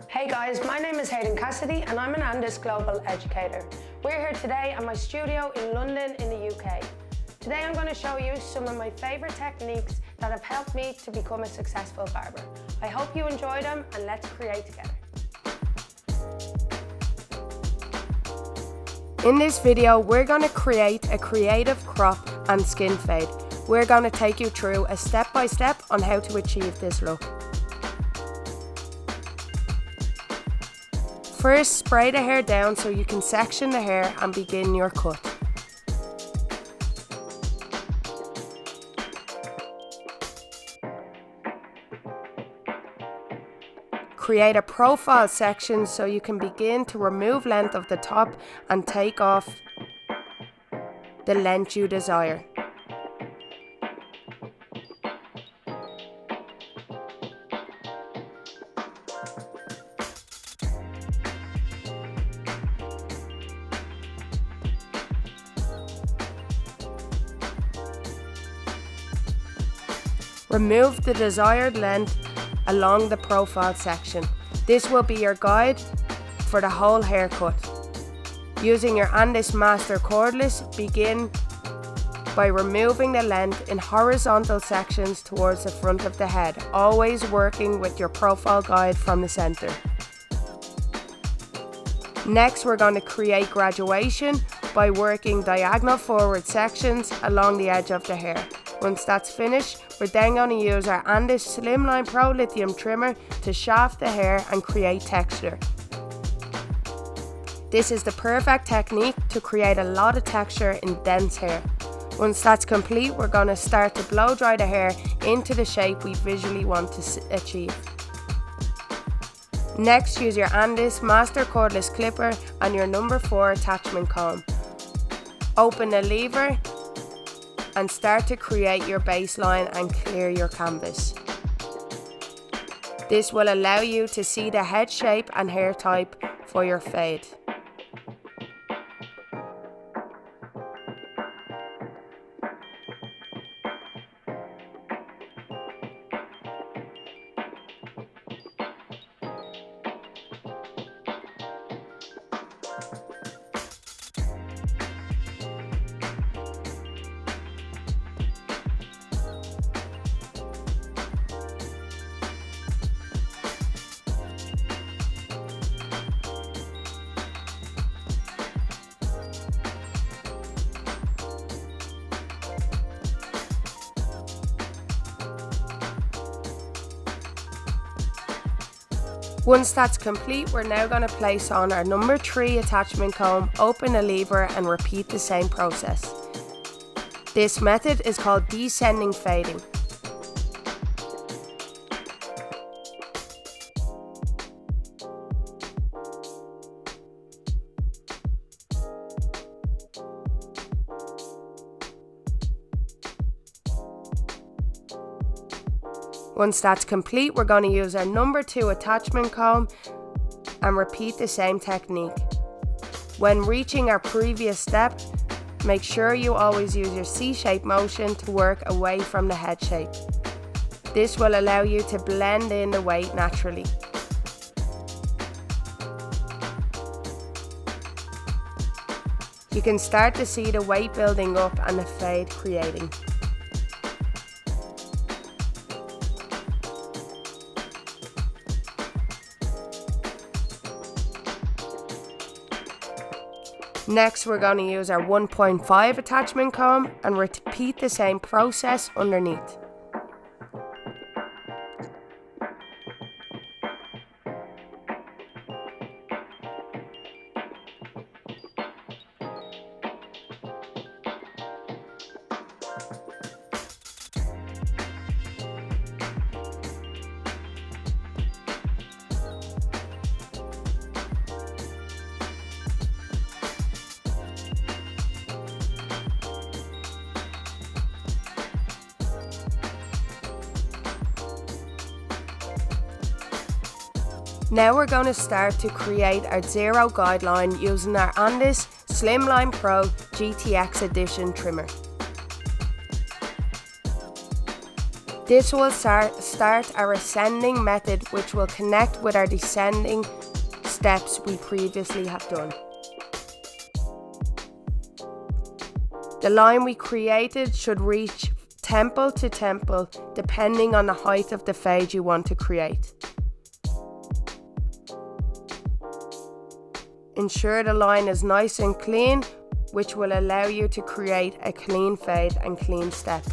Hey guys, my name is Hayden Cassidy and I'm an Andis Global Educator. We're here today at my studio in London in the UK. Today I'm going to show you some of my favourite techniques that have helped me to become a successful barber. I hope you enjoy them and let's create together. In this video, we're going to create a creative crop and skin fade. We're going to take you through a step-by-step on how to achieve this look. First, spray the hair down so you can section the hair and begin your cut. Create a profile section so you can begin to remove length of the top and take off the length you desire. Remove the desired length along the profile section. This will be your guide for the whole haircut. Using your Andis Master Cordless, begin by removing the length in horizontal sections towards the front of the head, always working with your profile guide from the center. Next, we're going to create graduation by working diagonal forward sections along the edge of the hair. Once that's finished, we're then going to use our Andis Slimline Pro Li Trimmer to shaft the hair and create texture. This is the perfect technique to create a lot of texture in dense hair. Once that's complete, we're going to start to blow dry the hair into the shape we visually want to achieve. Next, use your Andis Master Cordless Clipper and your number 4 attachment comb. Open the lever and start to create your baseline and clear your canvas. This will allow you to see the head shape and hair type for your fade. Once that's complete, we're now going to place on our number 3 attachment comb, open the lever and repeat the same process. This method is called descending fading. Once that's complete, we're going to use our number 2 attachment comb and repeat the same technique. When reaching our previous step, make sure you always use your C-shape motion to work away from the head shape. This will allow you to blend in the weight naturally. You can start to see the weight building up and the fade creating. Next, we're going to use our 1.5 attachment comb and repeat the same process underneath. Now we're going to start to create our zero guideline using our Andis Slimline Pro GTX Edition trimmer. This will start our ascending method, which will connect with our descending steps we previously have done. The line we created should reach temple to temple, depending on the height of the fade you want to create. Ensure the line is nice and clean, which will allow you to create a clean fade and clean step.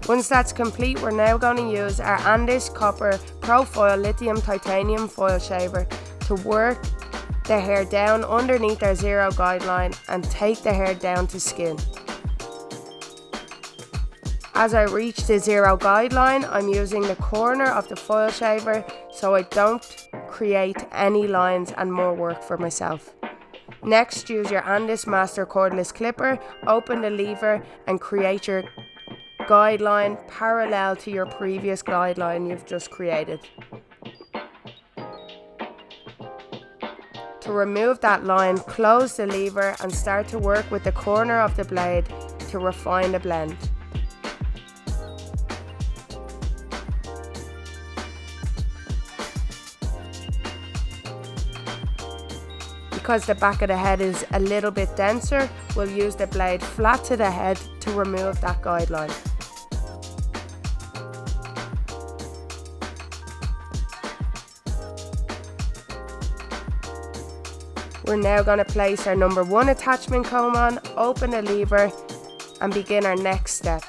Once that's complete, we're now going to use our Andis Copper Profile Lithium Titanium Foil Shaver to work the hair down underneath our zero guideline and take the hair down to skin. As I reach the zero guideline, I'm using the corner of the foil shaver so I don't create any lines and more work for myself. Next, use your Andis Master Cordless Clipper, open the lever and create your guideline parallel to your previous guideline you've just created. To remove that line, close the lever and start to work with the corner of the blade to refine the blend. Because the back of the head is a little bit denser, we'll use the blade flat to the head to remove that guideline. We're now going to place our number 1 attachment comb on, open the lever and begin our next step.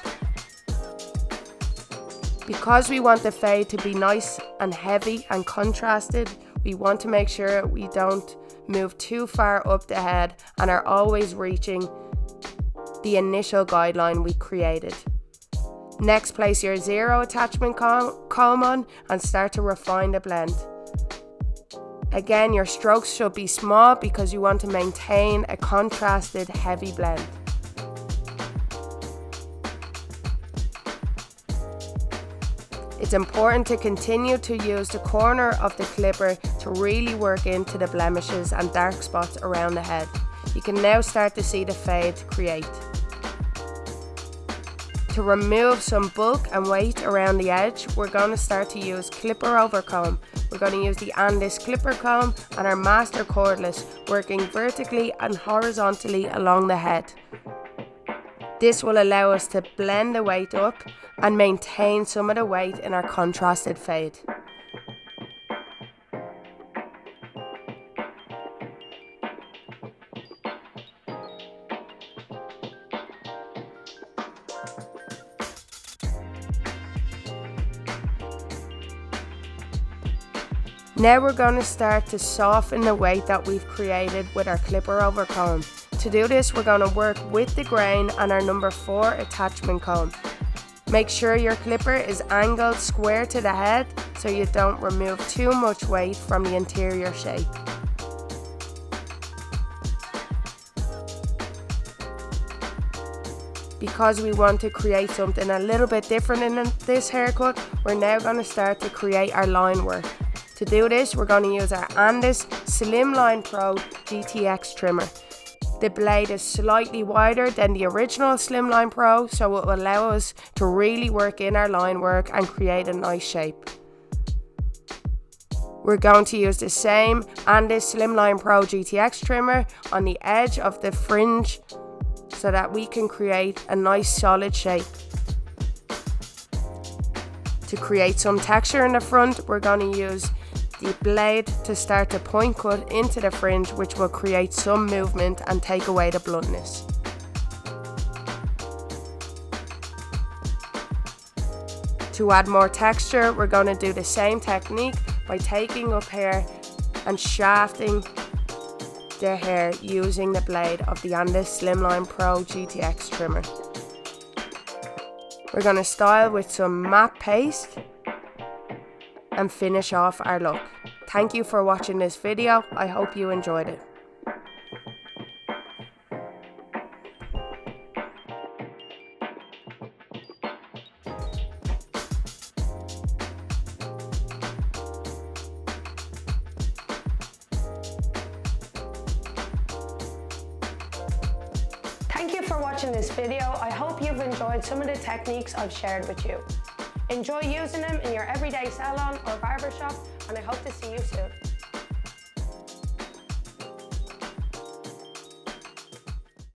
Because we want the fade to be nice and heavy and contrasted, we want to make sure we don't move too far up the head and are always reaching the initial guideline we created. Next, place your zero attachment comb on and start to refine the blend. Again, your strokes should be small because you want to maintain a contrasted heavy blend. It's important to continue to use the corner of the clipper to really work into the blemishes and dark spots around the head. You can now start to see the fade create. To remove some bulk and weight around the edge, we're going to start to use clipper over comb. We're going to use the Andis clipper comb and our master cordless, working vertically and horizontally along the head. This will allow us to blend the weight up and maintain some of the weight in our contrasted fade. Now we're going to start to soften the weight that we've created with our clipper over comb. To do this, we're going to work with the grain and our number 4 attachment comb. Make sure your clipper is angled square to the head so you don't remove too much weight from the interior shape. Because we want to create something a little bit different in this haircut, we're now going to start to create our line work. To do this, we're going to use our Andis Slimline Pro GTX trimmer. The blade is slightly wider than the original Slimline Pro, so it will allow us to really work in our line work and create a nice shape. We're going to use the same Andis Slimline Pro GTX trimmer on the edge of the fringe so that we can create a nice solid shape. To create some texture in the front, we're going to use the blade to start to point cut into the fringe, which will create some movement and take away the bluntness. To add more texture, we're going to do the same technique by taking up hair and shafting the hair using the blade of the Andis Slimline Pro GTX trimmer. We're going to style with some matte paste and finish off our look. Thank you for watching this video. I hope you enjoyed it. for watching this video. I hope you've enjoyed some of the techniques I've shared with you. Enjoy using them in your everyday salon or barbershop, and I hope to see you soon.